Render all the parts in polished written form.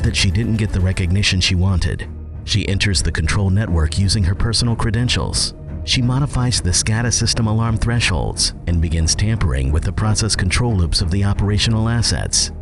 that she didn't get the recognition she wanted, she enters the control network using her personal credentials. She modifies the SCADA system alarm thresholds and begins tampering with the process control loops of the operational assets.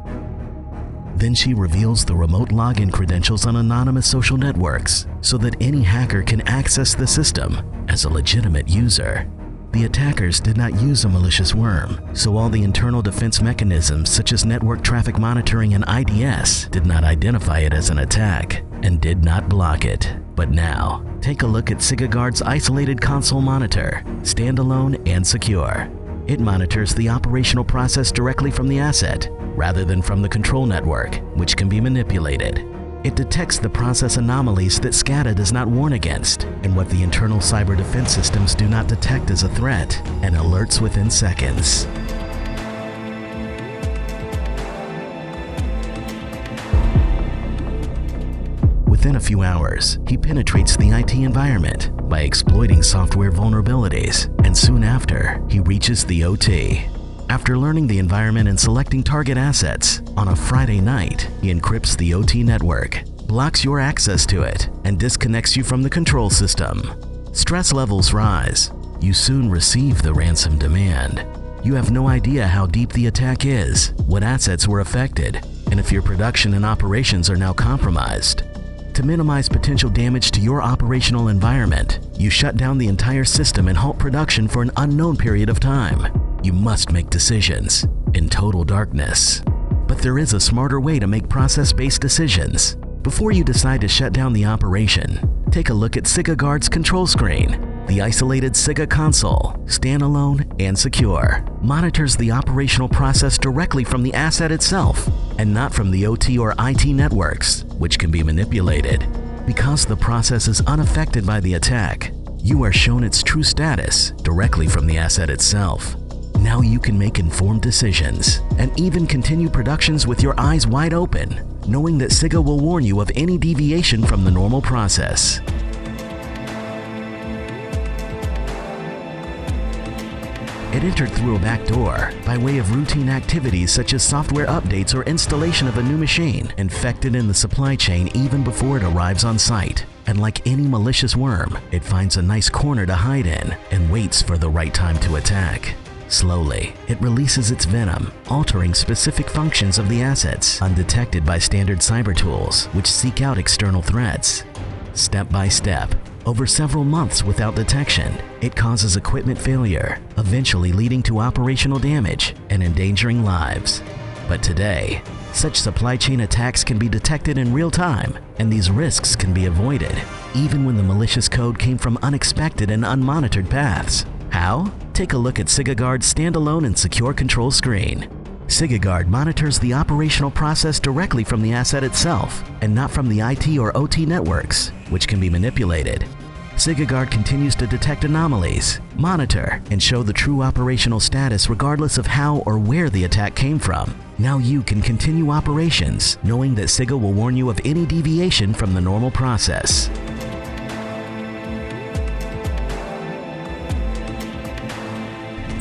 Then she reveals the remote login credentials on anonymous social networks so that any hacker can access the system as a legitimate user. The attackers did not use a malicious worm, so all the internal defense mechanisms such as network traffic monitoring and IDS did not identify it as an attack and did not block it. But now, take a look at SigaGuard's isolated console monitor, standalone and secure. It monitors the operational process directly from the asset, rather than from the control network, which can be manipulated. It detects the process anomalies that SCADA does not warn against, and what the internal cyber defense systems do not detect as a threat, and alerts within seconds. Within a few hours, he penetrates the IT environment by exploiting software vulnerabilities, and soon after, he reaches the OT. After learning the environment and selecting target assets, on a Friday night, he encrypts the OT network, blocks your access to it, and disconnects you from the control system. Stress levels rise. You soon receive the ransom demand. You have no idea how deep the attack is, what assets were affected, and if your production and operations are now compromised. To minimize potential damage to your operational environment, you shut down the entire system and halt production for an unknown period of time. You must make decisions in total darkness. But there is a smarter way to make process-based decisions. Before you decide to shut down the operation, take a look at SigaGuard's control screen. The isolated Siga console, standalone and secure, monitors the operational process directly from the asset itself and not from the OT or IT networks, which can be manipulated. Because the process is unaffected by the attack, you are shown its true status directly from the asset itself. Now you can make informed decisions and even continue productions with your eyes wide open, knowing that Siga will warn you of any deviation from the normal process. It entered through a back door by way of routine activities such as software updates or installation of a new machine infected in the supply chain even before it arrives on site. And like any malicious worm, it finds a nice corner to hide in and waits for the right time to attack. Slowly, it releases its venom, altering specific functions of the assets undetected by standard cyber tools, which seek out external threats. Step by step, over several months without detection, it causes equipment failure, eventually leading to operational damage and endangering lives. But today, such supply chain attacks can be detected in real time, and these risks can be avoided, even when the malicious code came from unexpected and unmonitored paths. How? Take a look at SigaGuard's standalone and secure control screen. SigaGuard monitors the operational process directly from the asset itself and not from the IT or OT networks, which can be manipulated. SigaGuard continues to detect anomalies, monitor, and show the true operational status regardless of how or where the attack came from. Now you can continue operations, knowing that Siga will warn you of any deviation from the normal process.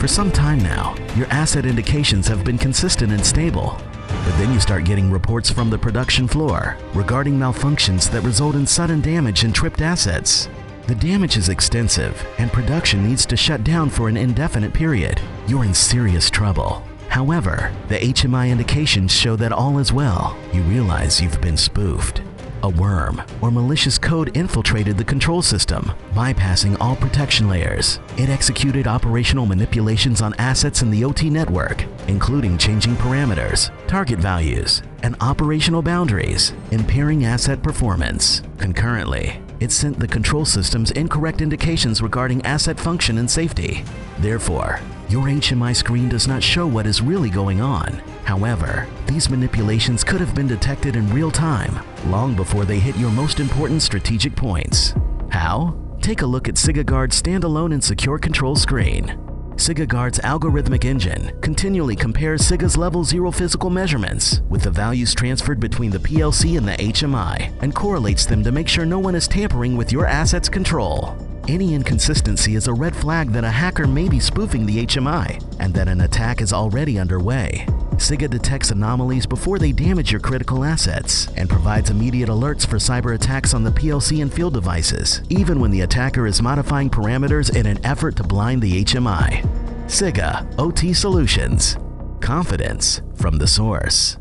For some time now, your asset indications have been consistent and stable. But then you start getting reports from the production floor regarding malfunctions that result in sudden damage and tripped assets. The damage is extensive, and production needs to shut down for an indefinite period. You're in serious trouble. However, the HMI indications show that all is well. You realize you've been spoofed. A worm or malicious code infiltrated the control system, bypassing all protection layers. It executed operational manipulations on assets in the OT network, including changing parameters, target values, and operational boundaries, impairing asset performance. Concurrently, it sent the control systems incorrect indications regarding asset function and safety. Therefore, your HMI screen does not show what is really going on. However, these manipulations could have been detected in real time, long before they hit your most important strategic points. How? Take a look at SigaGuard's standalone and secure control screen. SigaGuard's algorithmic engine continually compares Siga's level 0 physical measurements with the values transferred between the PLC and the HMI and correlates them to make sure no one is tampering with your asset's control. Any inconsistency is a red flag that a hacker may be spoofing the HMI and that an attack is already underway. Siga detects anomalies before they damage your critical assets and provides immediate alerts for cyber attacks on the PLC and field devices, even when the attacker is modifying parameters in an effort to blind the HMI. Siga OT Solutions. Confidence from the source.